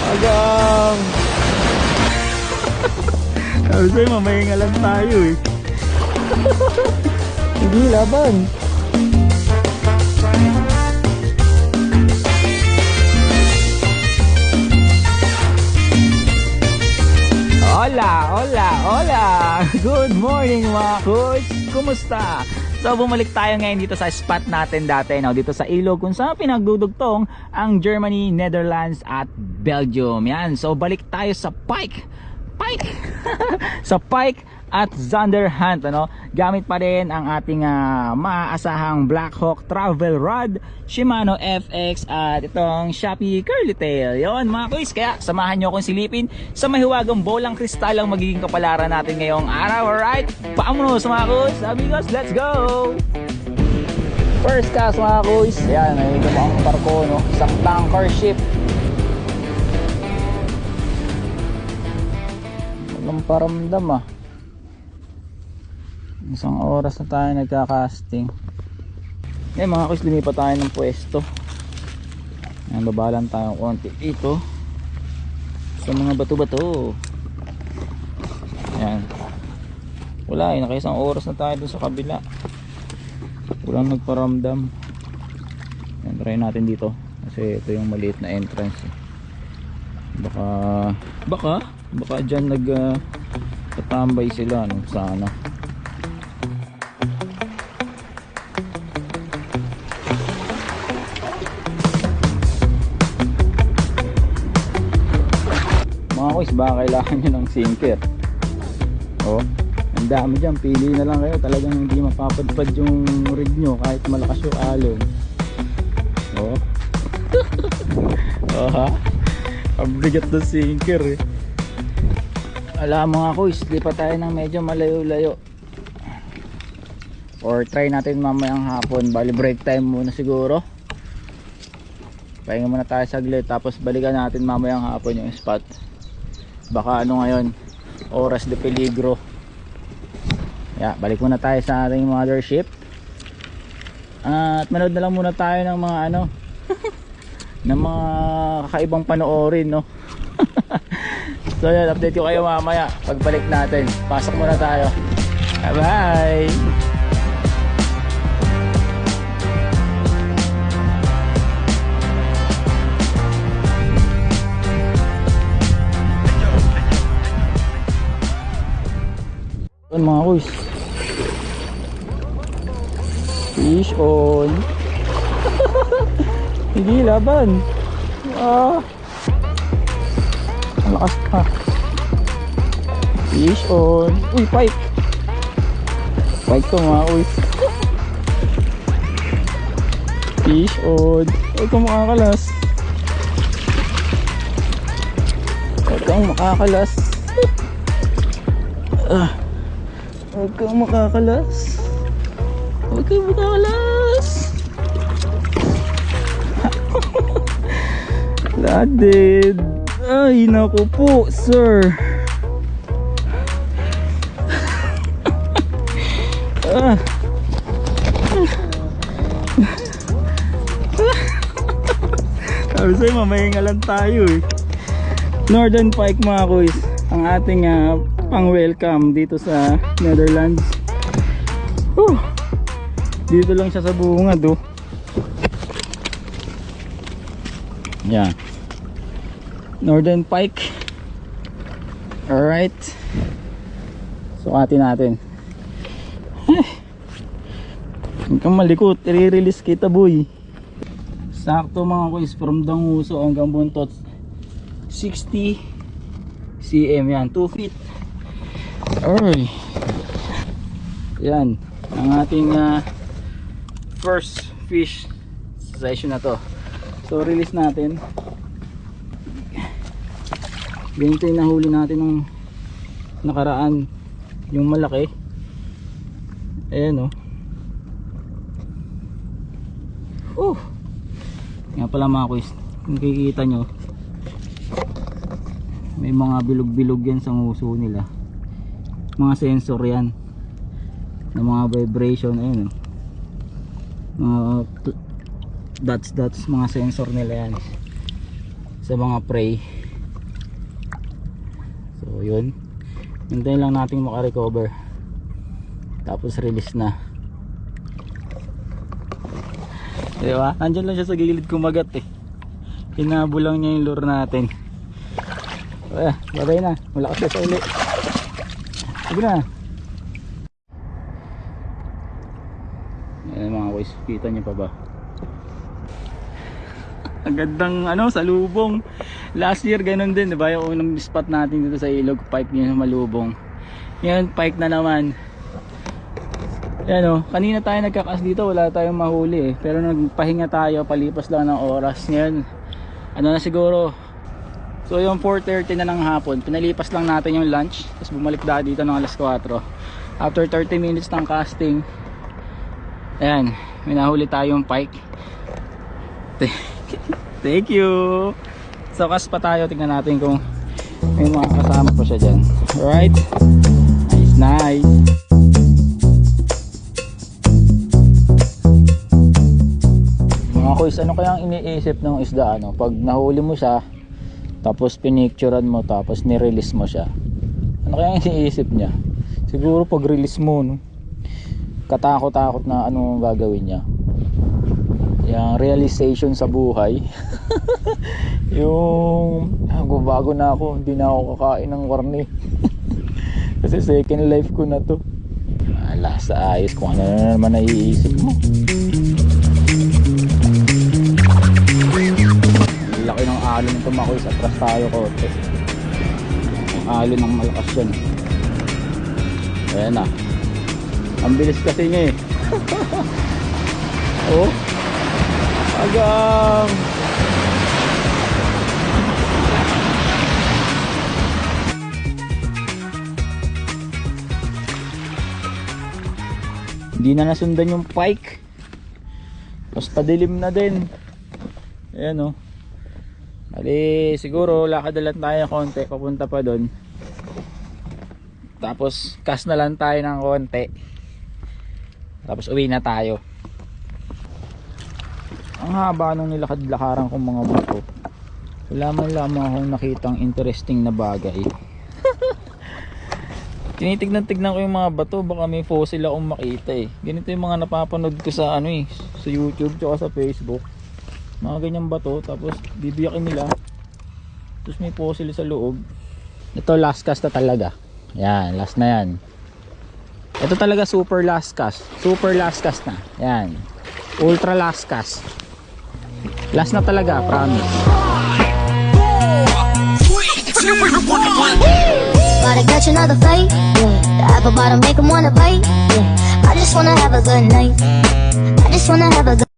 Agang! Sabi sa'yo, mamahinga lang tayo eh. Hindi, laban. Hola, hola, hola! Good morning mga kuys! Kumusta? So bumalik tayo ngayon dito sa spot natin dati, no? Dito sa ilog kung saan pinagdudugtong ang Germany, Netherlands at Belgium. Yan, so balik tayo sa Pike sa Pike at Zonderhand, ano? Gamit pa rin ang ating maaasahang Blackhawk travel rod, Shimano FX at itong Shopee Curly Tail. Yon mga kuys, kaya samahan nyo akong silipin sa mahiwagang bolang kristal ang magiging kapalaran natin ngayong araw. Alright, pamunos mga kuys, amigos, let's go! First cast mga kuys, yan, may dumang barko, no? Isang tanker ship. Walang paramdam Isang oras na tayo nagka-casting. Mga kuys, lumipat tayo ng pwesto. Ayan, babalan tayo konti dito sa mga bato-bato. Ayan. Wala eh, nakaisang oras na tayo dun sa kabila. Walang nagparamdam. Ayan, try natin dito kasi ito yung maliit na entrance eh. Baka dyan tatambay sila, no? Sana. Mga kuys, baka kailangan nyo ng sinker. Oh, ang dami dyan, pili na lang kayo. Talagang hindi mapapadpad yung rig nyo kahit malakas yung alon. Oh. Oh ha, ang bigat ng sinker eh. Alam mga kuys, lipat tayo ng medyo malayo-layo. Or try natin mamayang hapon. Bali break time muna siguro. Pahinga muna tayo saglit, tapos balikan natin mamayang hapon yung spot. Baka ano ngayon, oras de peligro. Balik muna tayo sa ating mothership. At manood na lang muna tayo ng mga ng mga kakaibang panoorin, no? So yan, update ko kayo mamaya pagbalik natin. Pasok muna tayo. Bye! Yan mga kuys, fish on. Hindi, laban. Ang lakas pa. Fish on. Uy, pike to mga kuys. Fish on. Huwag kang makakalas. Huwag kang makakalas. Huwag kang makakalas. Huwag kang makakalas. Landed. Ay naku po sir. Sabi sa'yo, mamahinga lang tayo eh. Northern Pike mga kuys, ang ating pang welcome dito sa Netherlands. Dito lang siya sa bungad oh. Yan, Northern Pike. Alright, sukatin natin. Huwag kang malikot, i-release kita boy. Sakto mga kuys, from Danguso hanggang Buntot 60 cm yan, 2 feet. Alright, yan ang ating first fish session na to. So release natin. Ganito yung nahuli natin nung nakaraan, yung malaki. Ayan nga pala mga kuys, kung kikita nyo, may mga bilog-bilog yan sa nguso nila. Mga sensor yan na mga vibration. Ayun mga dots, mga sensor nila yan sa mga prey. So yun, hintayin lang natin makarecover, tapos release na. Diba? Nandyan lang siya sa gilid kumagat eh. Hinabol lang niya yung lure natin. Bagay na, malakas siya sa uli. Sige na. Ayan mga boys, kita niyo pa ba? Ang gandang salubong. Last year ganun din, diba? Yung unang spot natin dito sa ilog, pike din sa malubong. Ngayon pike na naman. Ayan kanina tayo nagkakas dito, wala tayong mahuli eh. Pero nagpahinga tayo, palipas lang ng oras. Ngayon, na siguro. So yung 4:30 na ng hapon, pinalipas lang natin yung lunch. Tapos bumalik tayo dito ng alas 4. After 30 minutes ng casting, ayan, may nahuli tayong pike. Thank you. So kas pa tayo, tingnan natin kung may mga kasama pa siya dyan. Alright, nice. Mga kuys, ano kayang iniisip ng isda pag nahuli mo siya, tapos pinicturean mo, tapos nirelease mo siya? Ano kayang iniisip niya? Siguro pag release mo katakot-takot na anong gagawin niya. Yung realization sa buhay. Yung bago na ako, hindi na ako kakain ng karne. Kasi second life ko na to. Ala, sa ayos kung ano na naman naiisip mo. Laki ng alon ng tumakoy, sa atras tayo konti. Ang alon ng malakas yan. Ayan na. Ang bilis kasi niya eh. Oh, agang. Hindi na nasundan yung pike. Basta dilim na din. Ayan Bali, siguro lakad na lang tayo konti papunta pa doon. Tapos cast na lang tayo ng konti. Tapos uwi na tayo. Ang haba nung nilakad-lakaran kong mga bato. Wala man lamang akong nakitang interesting na bagay. Tinitignan-tignan ko yung mga bato, baka may fossil akong makita eh. Ganito yung mga napapanood ko sa sa YouTube tsaka sa Facebook. Mga ganyang bato, tapos bibiyakin nila. Tapos may fossil sa loob. Ito last cast na talaga. Yan, last na yan. Ito talaga super last cast. Super last cast na. Yan. Ultra last cast. Last na talaga, promise. Gotta catch another fight, yeah. The apple bottom make 'em wanna bite, yeah. I just wanna have a good night. I just wanna have a good